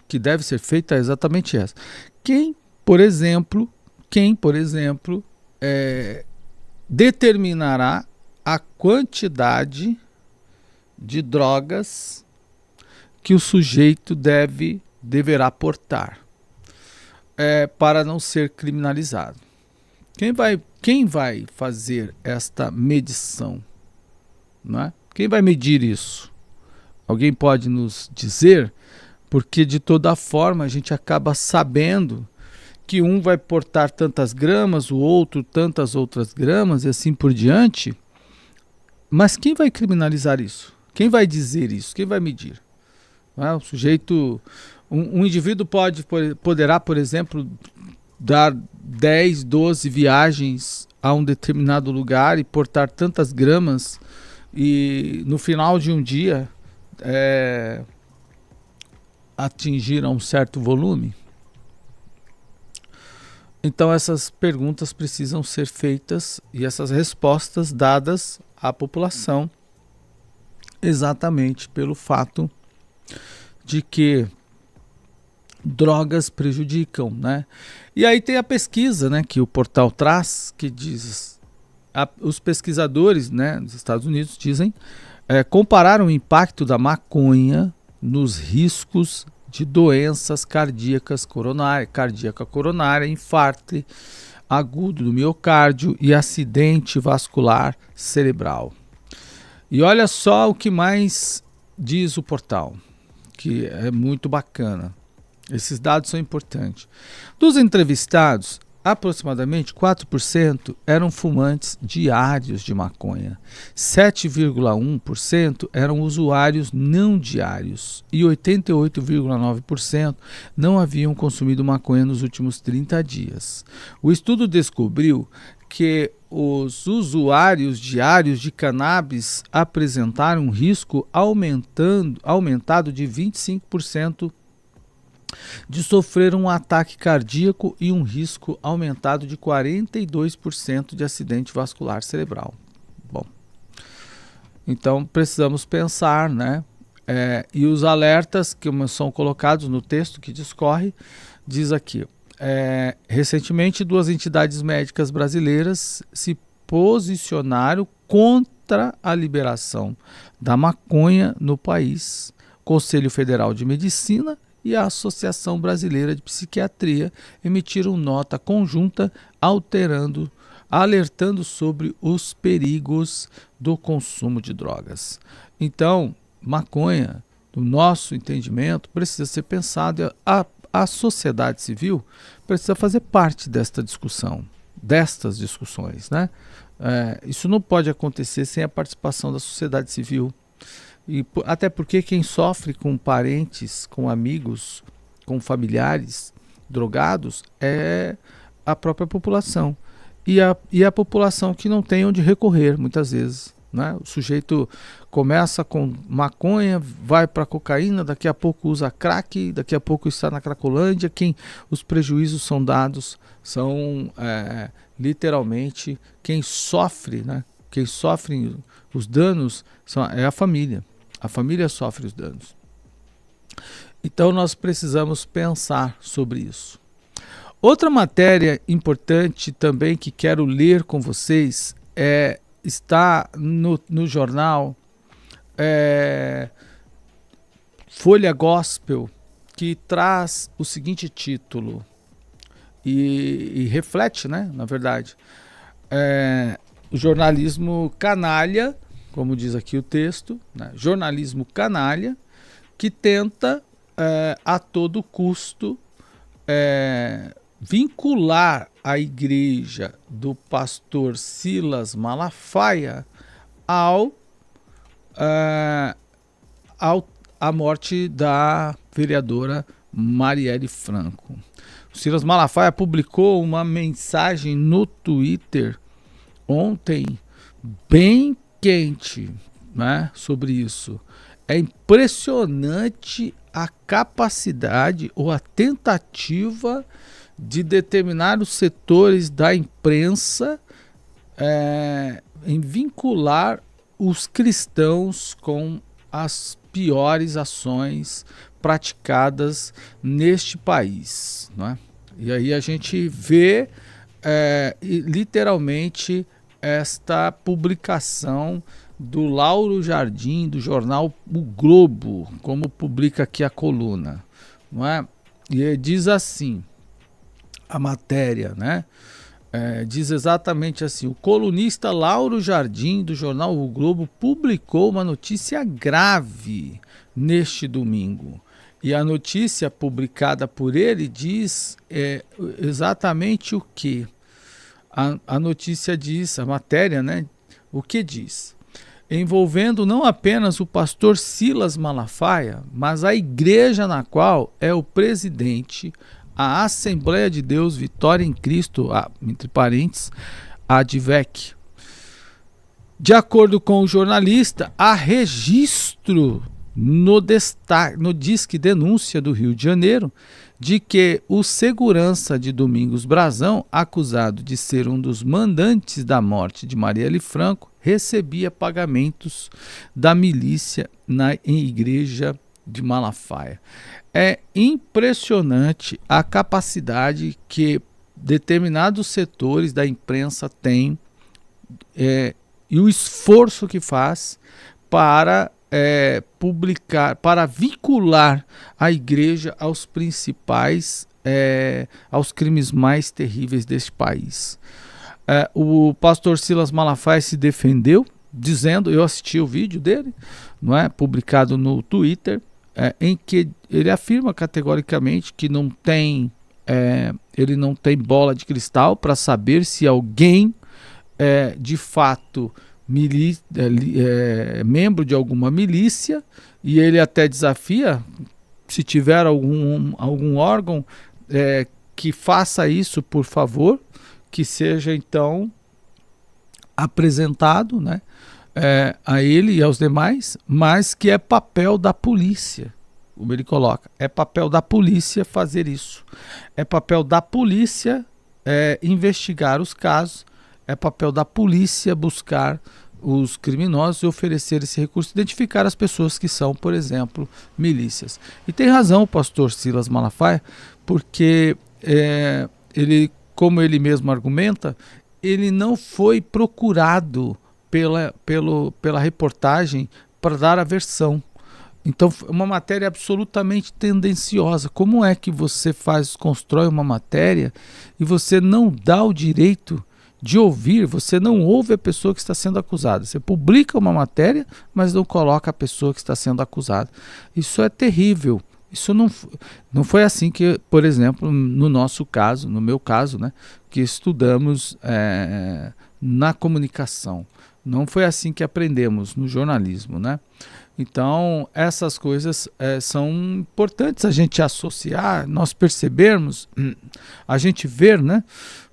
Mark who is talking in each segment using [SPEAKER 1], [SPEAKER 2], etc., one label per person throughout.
[SPEAKER 1] que deve ser feita é exatamente essa. Quem, por exemplo, determinará a quantidade de drogas que o sujeito deverá portar para não ser criminalizado? Quem vai fazer esta medição? Não é? Quem vai medir isso? Alguém pode nos dizer? Porque de toda forma a gente acaba sabendo que um vai portar tantas gramas, o outro tantas outras gramas e assim por diante. Mas quem vai criminalizar isso? Quem vai dizer isso? Quem vai medir? O sujeito, um indivíduo poderá, por exemplo, dar 10, 12 viagens a um determinado lugar e portar tantas gramas e no final de um dia atingir a um certo volume? Então essas perguntas precisam ser feitas e essas respostas dadas à população, exatamente pelo fato de que drogas prejudicam, né? E aí tem a pesquisa, né, que o portal traz, que diz, os pesquisadores, né, dos Estados Unidos dizem, compararam o impacto da maconha nos riscos de doenças cardíaca coronária, infarto agudo do miocárdio e acidente vascular cerebral. E olha só o que mais diz o portal, que é muito bacana. Esses dados são importantes. Dos entrevistados, aproximadamente 4% eram fumantes diários de maconha, 7,1% eram usuários não diários e 88,9% não haviam consumido maconha nos últimos 30 dias. O estudo descobriu que os usuários diários de cannabis apresentaram um risco aumentado de 25% de sofrer um ataque cardíaco e um risco aumentado de 42% de acidente vascular cerebral. Bom, então precisamos pensar, né? E os alertas que são colocados no texto que discorre, diz aqui, recentemente 2 entidades médicas brasileiras se posicionaram contra a liberação da maconha no país. Conselho Federal de Medicina e a Associação Brasileira de Psiquiatria emitiram nota conjunta alertando sobre os perigos do consumo de drogas. Então, maconha, no nosso entendimento, precisa ser pensada, a sociedade civil precisa fazer parte destas discussões, né? Isso não pode acontecer sem a participação da sociedade civil. E até porque quem sofre com parentes, com amigos, com familiares drogados é a própria população. E a população que não tem onde recorrer, muitas vezes, né? O sujeito começa com maconha, vai para cocaína, daqui a pouco usa crack, daqui a pouco está na cracolândia. Os prejuízos são dados, são literalmente quem sofre, né? Quem sofre os danos é a família. A família sofre os danos. Então nós precisamos pensar sobre isso. Outra matéria importante também que quero ler com vocês está no jornal Folha Gospel, que traz o seguinte título e reflete, né, na verdade, o jornalismo canalha, como diz aqui o texto, né? Jornalismo canalha que tenta a todo custo vincular a igreja do pastor Silas Malafaia à morte da vereadora Marielle Franco. O Silas Malafaia publicou uma mensagem no Twitter ontem, bem quente, né, sobre isso. É impressionante a capacidade ou a tentativa de determinados setores da imprensa em vincular os cristãos com as piores ações praticadas neste país, não é? E aí a gente vê literalmente esta publicação do Lauro Jardim, do jornal O Globo, como publica aqui a coluna, não é? E diz assim, a matéria, né? Diz exatamente assim: o colunista Lauro Jardim, do jornal O Globo, publicou uma notícia grave neste domingo. E a notícia publicada por ele diz exatamente o que? A notícia diz, a matéria, né? O que diz? Envolvendo não apenas o pastor Silas Malafaia, mas a igreja na qual é o presidente, a Assembleia de Deus Vitória em Cristo, entre parênteses, a ADVEC. De acordo com o jornalista, há registro no Disque Denúncia do Rio de Janeiro de que o segurança de Domingos Brazão, acusado de ser um dos mandantes da morte de Marielle Franco, recebia pagamentos da milícia em igreja de Malafaia. É impressionante a capacidade que determinados setores da imprensa têm e o esforço que faz para publicar, para vincular a igreja aos principais, aos crimes mais terríveis deste país. O pastor Silas Malafaia se defendeu, dizendo, eu assisti o vídeo dele, não é, publicado no Twitter, em que ele afirma categoricamente que ele não tem bola de cristal para saber se alguém de fato membro de alguma milícia, e ele até desafia, se tiver algum órgão que faça isso, por favor, que seja então apresentado, né, a ele e aos demais, mas que é papel da polícia, como ele coloca, é papel da polícia fazer isso, é papel da polícia investigar os casos, é papel da polícia buscar os criminosos e oferecer esse recurso, identificar as pessoas que são, por exemplo, milícias. E tem razão o pastor Silas Malafaia, porque ele, como ele mesmo argumenta, ele não foi procurado pela reportagem para dar a versão. Então, uma matéria absolutamente tendenciosa. Como é que você constrói uma matéria e você não dá o direito de ouvir, você não ouve a pessoa que está sendo acusada. Você publica uma matéria, mas não coloca a pessoa que está sendo acusada. Isso é terrível. Isso não foi assim que, por exemplo, no nosso caso, no meu caso, né, que estudamos na comunicação. Não foi assim que aprendemos no jornalismo, né? Então, essas coisas são importantes a gente associar, nós percebermos, a gente ver, né,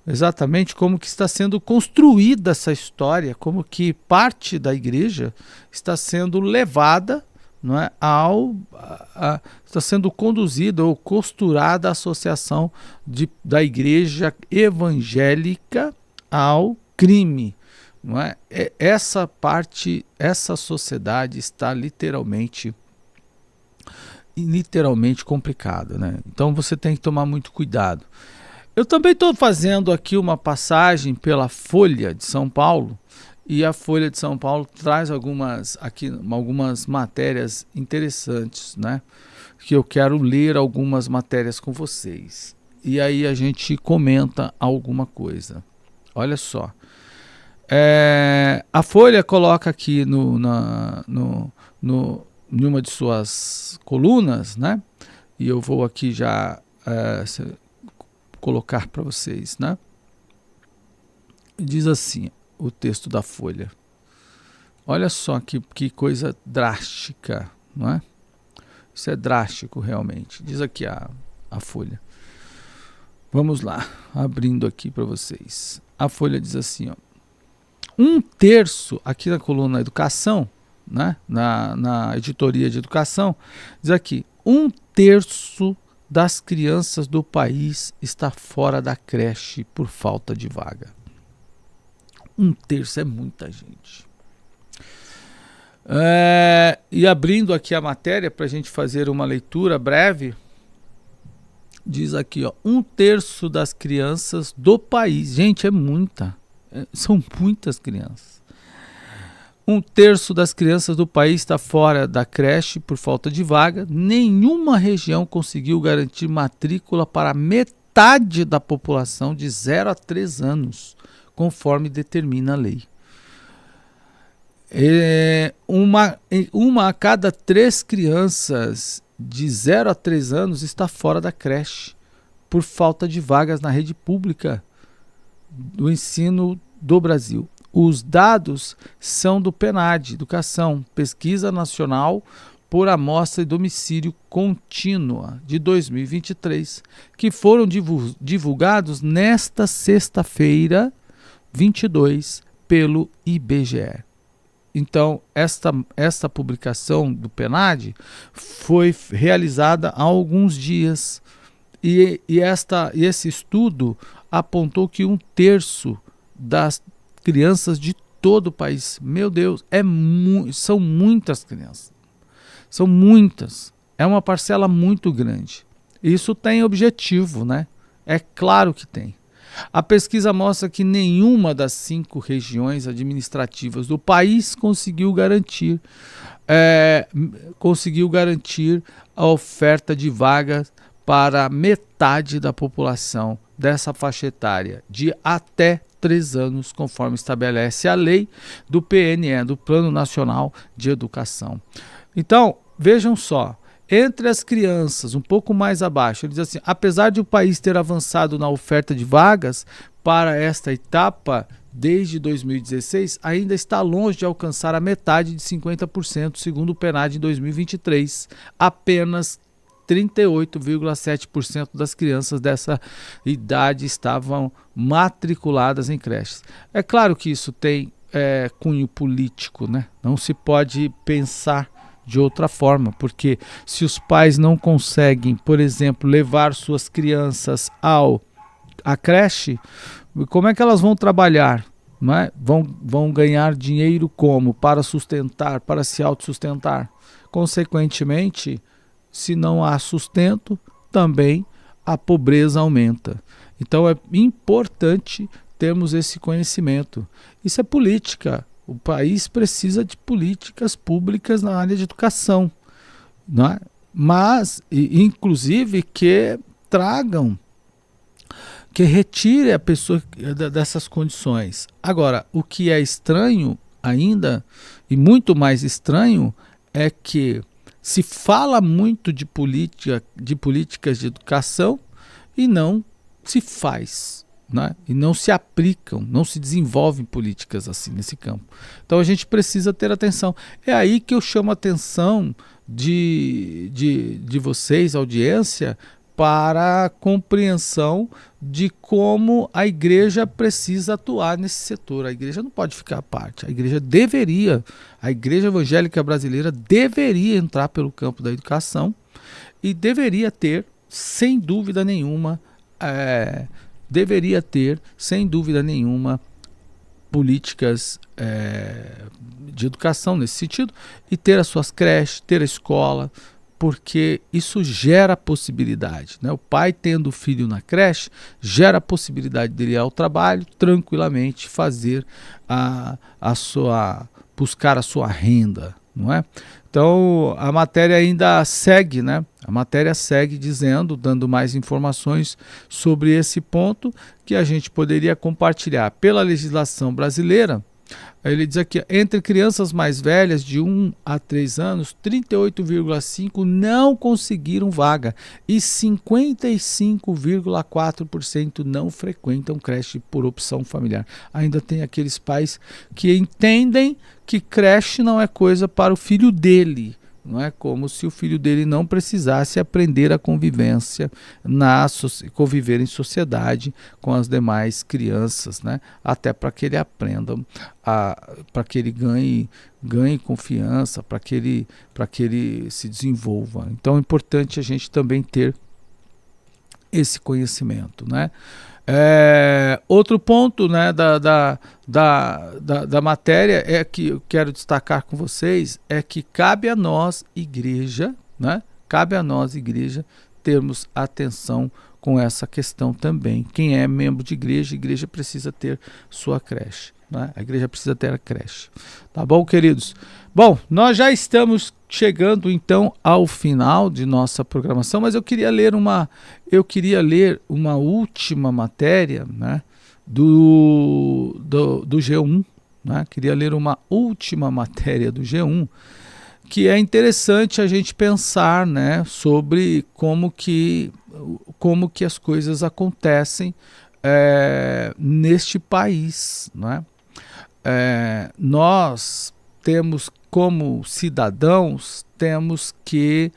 [SPEAKER 1] exatamente como que está sendo construída essa história, como que parte da igreja está sendo levada, não é, está sendo conduzida ou costurada a associação da igreja evangélica ao crime. Não é? Essa sociedade está literalmente complicada, né? Então você tem que tomar muito cuidado. Eu também estou fazendo aqui uma passagem pela Folha de São Paulo, e a Folha de São Paulo traz algumas matérias interessantes, né? Que eu quero ler algumas matérias com vocês. E aí a gente comenta alguma coisa. Olha só. A Folha coloca aqui numa de suas colunas, né? E eu vou aqui já colocar para vocês, né? Diz assim o texto da Folha. Olha só que coisa drástica, não é? Isso é drástico realmente. Diz aqui a Folha. Vamos lá, abrindo aqui para vocês. A Folha diz assim, ó. 1/3, aqui na coluna Educação, né? na editoria de Educação, diz aqui, 1/3 das crianças do país está fora da creche por falta de vaga. 1/3 é muita gente. E abrindo aqui a matéria para a gente fazer uma leitura breve, diz aqui, ó, 1/3 das crianças do país, gente, são muitas crianças. 1/3 das crianças do país está fora da creche por falta de vaga. Nenhuma região conseguiu garantir matrícula para metade da população de 0 a 3 anos, conforme determina a lei. Uma a cada 3 crianças de 0 a 3 anos está fora da creche por falta de vagas na rede pública do ensino do Brasil. Os dados são do PNAD, Educação, Pesquisa Nacional por Amostra e Domicílio Contínua, de 2023, que foram divulgados nesta sexta-feira, 22, pelo IBGE. Então, esta publicação do PNAD foi realizada há alguns dias e esse estudo apontou que 1/3 das crianças de todo o país, meu Deus, são muitas crianças, são muitas, é uma parcela muito grande. Isso tem objetivo, né? É claro que tem. A pesquisa mostra que nenhuma das 5 regiões administrativas do país conseguiu garantir a oferta de vagas para metade da população dessa faixa etária, de até 3 anos, conforme estabelece a lei do PNE, do Plano Nacional de Educação. Então, vejam só, entre as crianças, um pouco mais abaixo, ele diz assim, apesar de o país ter avançado na oferta de vagas para esta etapa desde 2016, ainda está longe de alcançar a metade de 50%, segundo o PNAD em 2023. Apenas 38,7% das crianças dessa idade estavam matriculadas em creches. É claro que isso tem cunho político, né? Não se pode pensar de outra forma, porque se os pais não conseguem, por exemplo, levar suas crianças à creche, como é que elas vão trabalhar? Não é? Vão ganhar dinheiro como? Para sustentar, para se autossustentar. Consequentemente, se não há sustento, também a pobreza aumenta. Então é importante termos esse conhecimento. Isso é política. O país precisa de políticas públicas na área de educação, não é? Mas, inclusive, que retire a pessoa dessas condições. Agora, o que é estranho ainda, e muito mais estranho, é que se fala muito de políticas de educação e não se faz. Né? E não se aplicam, não se desenvolvem políticas assim nesse campo. Então a gente precisa ter atenção. É aí que eu chamo a atenção de vocês, audiência, para a compreensão de como a igreja precisa atuar nesse setor. A igreja não pode ficar à parte. A igreja evangélica brasileira deveria entrar pelo campo da educação e deveria ter, sem dúvida nenhuma, políticas de educação nesse sentido e ter as suas creches, ter a escola, porque isso gera possibilidade, né? O pai tendo o filho na creche gera a possibilidade dele ir ao trabalho tranquilamente, fazer buscar a sua renda, não é? Então a matéria ainda segue, né? A matéria segue dando mais informações sobre esse ponto que a gente poderia compartilhar. Pela legislação brasileira, ele diz aqui, entre crianças mais velhas de 1 a 3 anos, 38,5% não conseguiram vaga e 55,4% não frequentam creche por opção familiar. Ainda tem aqueles pais que entendem que creche não é coisa para o filho dele. Não é como se o filho dele não precisasse aprender a conviver em sociedade com as demais crianças, né? Até para que ele aprenda, para que ele ganhe confiança, para que ele se desenvolva. Então é importante a gente também ter esse conhecimento, né? Outro ponto, né, da matéria é que eu quero destacar com vocês é que cabe a nós, igreja, né? Cabe a nós, igreja, termos atenção com essa questão também. Quem é membro de igreja, a igreja precisa ter sua creche, né? A igreja precisa ter a creche. Tá bom, queridos? Bom, nós já estamos chegando então ao final de nossa programação, mas eu queria ler uma última matéria, né, do G1, né? Queria ler uma última matéria do G1, que é interessante a gente pensar, né, sobre como que as coisas acontecem neste país, né? Nós temos, como cidadãos, temos que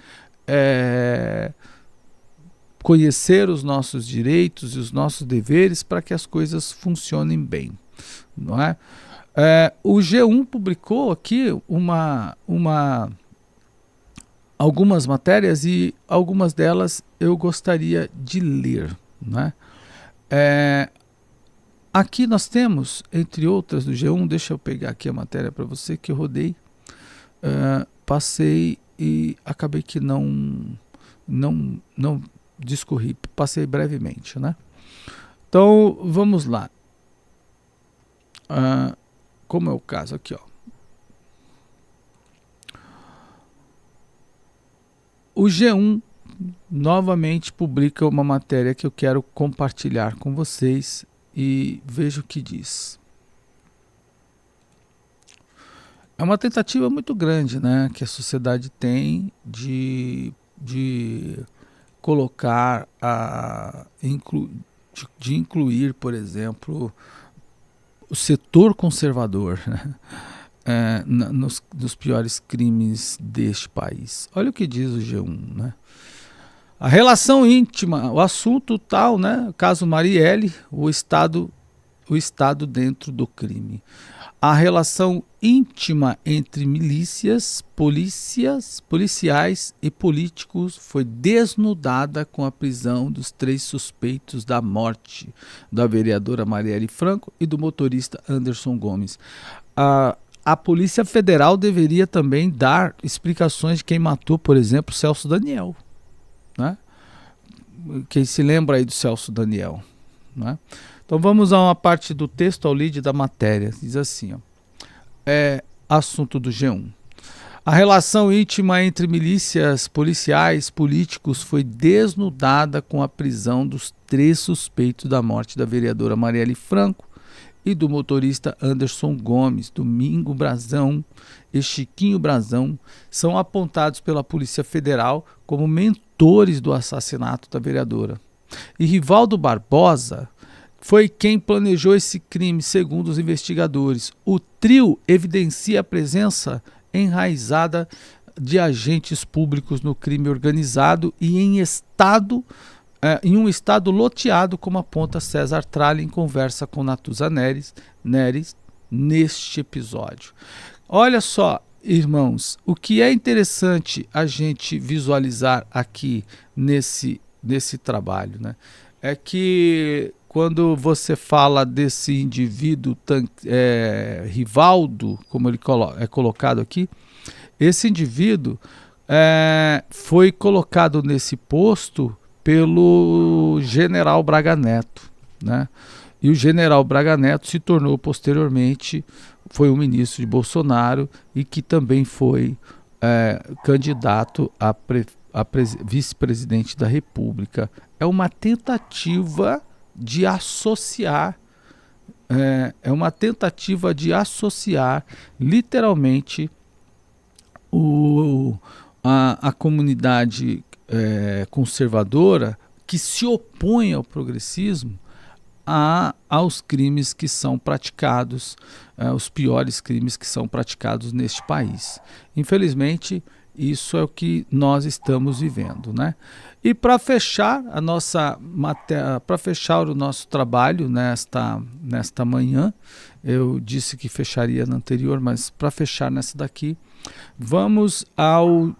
[SPEAKER 1] conhecer os nossos direitos e os nossos deveres para que as coisas funcionem bem, não é? O G1 publicou aqui algumas matérias e algumas delas eu gostaria de ler, né? Aqui nós temos, entre outras do G1, deixa eu pegar aqui a matéria para você que eu rodei, passei e acabei que não discorri, passei brevemente, né? Então vamos lá. Como é o caso aqui, ó. O G1 novamente publica uma matéria que eu quero compartilhar com vocês e veja o que diz. É uma tentativa muito grande, né, que a sociedade tem de colocar, de incluir, por exemplo, o setor conservador, né, nos piores crimes deste país. Olha o que diz o G1, né? A relação íntima, o assunto tal, né? Caso Marielle, o Estado dentro do crime. A relação íntima entre milícias, policiais e políticos foi desnudada com a prisão dos 3 suspeitos da morte da vereadora Marielle Franco e do motorista Anderson Gomes. A Polícia Federal deveria também dar explicações de quem matou, por exemplo, Celso Daniel, né? Quem se lembra aí do Celso Daniel, né? Então vamos a uma parte do texto ao lead da matéria. Diz assim, ó, assunto do G1. A relação íntima entre milícias, policiais, políticos foi desnudada com a prisão dos 3 suspeitos da morte da vereadora Marielle Franco e do motorista Anderson Gomes. Domingo Brazão e Chiquinho Brazão são apontados pela Polícia Federal como mentores do assassinato da vereadora. E Rivaldo Barbosa foi quem planejou esse crime, segundo os investigadores. O trio evidencia a presença enraizada de agentes públicos no crime organizado e em um estado loteado, como aponta César Tralli em conversa com Natuza Neres neste episódio. Olha só, irmãos, o que é interessante a gente visualizar aqui nesse trabalho, né? É que quando você fala desse indivíduo Rivaldo, como ele é colocado aqui, esse indivíduo foi colocado nesse posto pelo general Braga Neto, né? E o general Braga Neto se tornou posteriormente, foi um ministro de Bolsonaro e que também foi candidato a vice-presidente da República. É uma tentativa de associar, literalmente a comunidade conservadora que se opõe ao progressismo aos crimes que são praticados, os piores crimes que são praticados neste país. Infelizmente, Isso é o que nós estamos vivendo, né? E para fechar para fechar o nosso trabalho nesta manhã, eu disse que fecharia na anterior, mas para fechar nessa daqui, vamos ao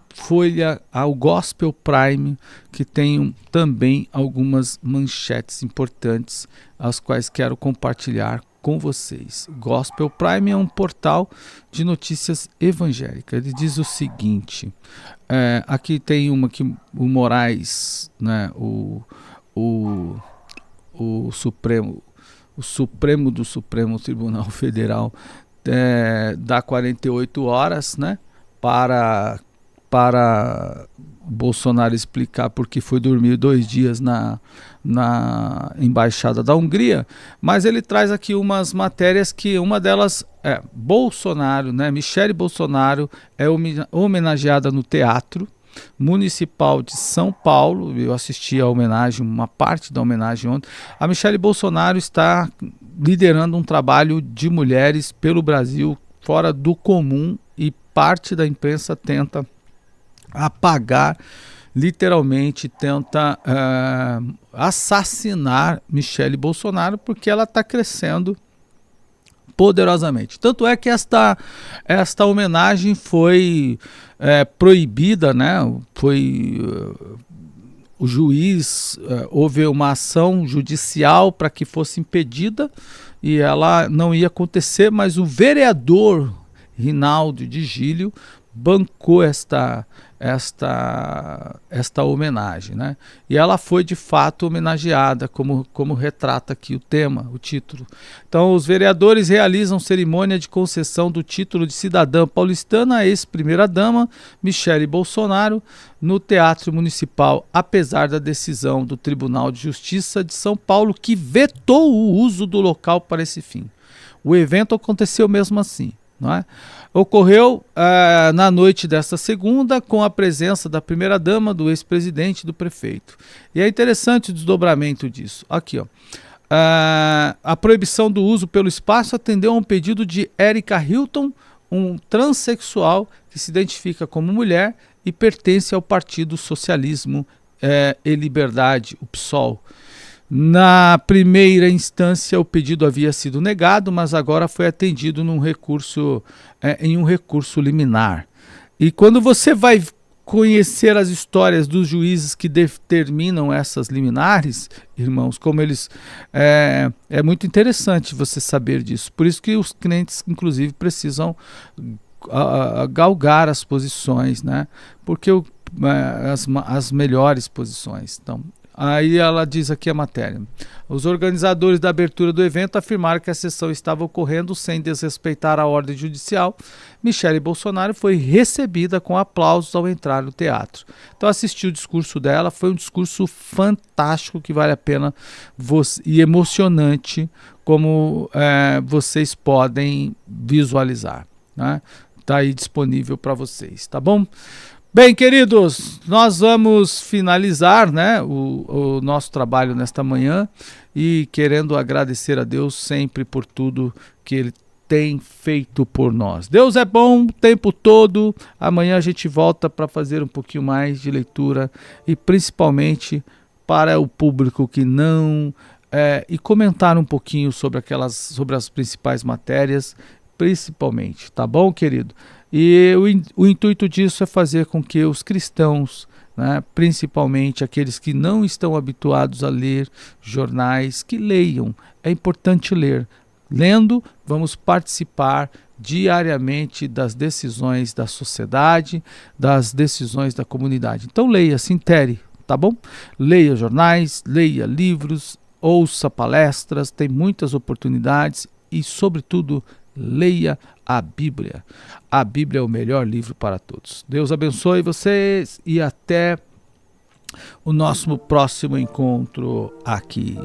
[SPEAKER 1] Gospel Prime, que tem também algumas manchetes importantes, as quais quero compartilhar com vocês. Gospel Prime é um portal de notícias evangélicas. Ele diz o seguinte, aqui tem uma que o Moraes, né, o Supremo do Supremo Tribunal Federal, dá 48 horas, né, para Bolsonaro explicar por que foi dormir 2 dias na Embaixada da Hungria, mas ele traz aqui umas matérias que uma delas é Bolsonaro, né, Michele Bolsonaro é homenageada no Teatro Municipal de São Paulo. Eu assisti a homenagem, uma parte da homenagem ontem. A Michele Bolsonaro está liderando um trabalho de mulheres pelo Brasil fora do comum e parte da imprensa tenta apagar, literalmente tenta assassinar Michele Bolsonaro, porque ela está crescendo poderosamente. Tanto é que esta homenagem foi proibida, né? O juiz, houve uma ação judicial para que fosse impedida e ela não ia acontecer, mas o vereador Rinaldo de Gílio bancou esta homenagem, né? E ela foi de fato homenageada, como retrata aqui o tema, o título. Então, os vereadores realizam cerimônia de concessão do título de cidadã paulistana à ex-primeira-dama Michele Bolsonaro no Teatro Municipal, apesar da decisão do Tribunal de Justiça de São Paulo, que vetou o uso do local para esse fim. O evento aconteceu mesmo assim, não é? Ocorreu na noite desta segunda, com a presença da primeira-dama, do ex-presidente e do prefeito. E é interessante o desdobramento disso. Aqui, ó. A proibição do uso pelo espaço atendeu a um pedido de Erika Hilton, um transexual que se identifica como mulher e pertence ao Partido Socialismo e Liberdade, o PSOL. Na primeira instância, o pedido havia sido negado, mas agora foi atendido em um recurso liminar. E quando você vai conhecer as histórias dos juízes que determinam essas liminares, irmãos, como eles... É muito interessante você saber disso. Por isso que os crentes, inclusive, precisam galgar as posições, né? Porque as melhores posições. Então, aí ela diz aqui a matéria. Os organizadores da abertura do evento afirmaram que a sessão estava ocorrendo sem desrespeitar a ordem judicial. Michele Bolsonaro foi recebida com aplausos ao entrar no teatro. Então assisti o discurso dela, foi um discurso fantástico que vale a pena e emocionante, como vocês podem visualizar, né? Tá aí disponível para vocês, tá bom? Bem, queridos, nós vamos finalizar, né, o nosso trabalho nesta manhã e querendo agradecer a Deus sempre por tudo que Ele tem feito por nós. Deus é bom o tempo todo. Amanhã a gente volta para fazer um pouquinho mais de leitura e principalmente para o público que não... e comentar um pouquinho sobre as principais matérias, principalmente, tá bom, querido? E o intuito disso é fazer com que os cristãos, né, principalmente aqueles que não estão habituados a ler jornais, que leiam. É importante ler. Lendo, vamos participar diariamente das decisões da sociedade, das decisões da comunidade. Então leia, se intere, tá bom? Leia jornais, leia livros, ouça palestras, tem muitas oportunidades e, sobretudo, leia a Bíblia. A Bíblia é o melhor livro para todos. Deus abençoe vocês e até o nosso próximo encontro aqui.